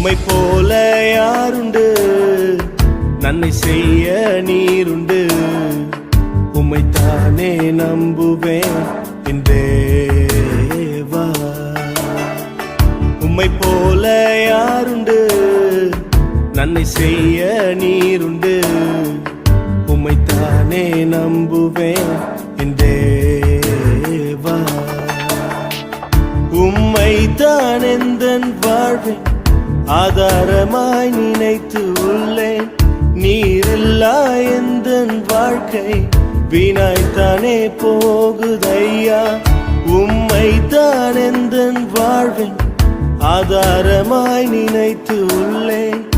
உம்மை போல யாருண்டு, நன்மை செய்ய நீருண்டு. உம்மைத்தானே நம்புவேன் என் தேவா. உம்மை போல யாருண்டு, நன்மை செய்ய நீருண்டு. உம்மைத்தானே நம்புவேன் என் தேவா. உம்மைத்தான் எந்தன் வாழ்வின் ஆதாரமாய் நினைத்து உள்ளேன். நீரில்லா எந்தன் வாழ்க்கை வீணாய்த்தானே போகுதையா. உம்மைத்தான் எந்தன் வாழ்வின் ஆதாரமாய் நினைத்து உள்ளேன்.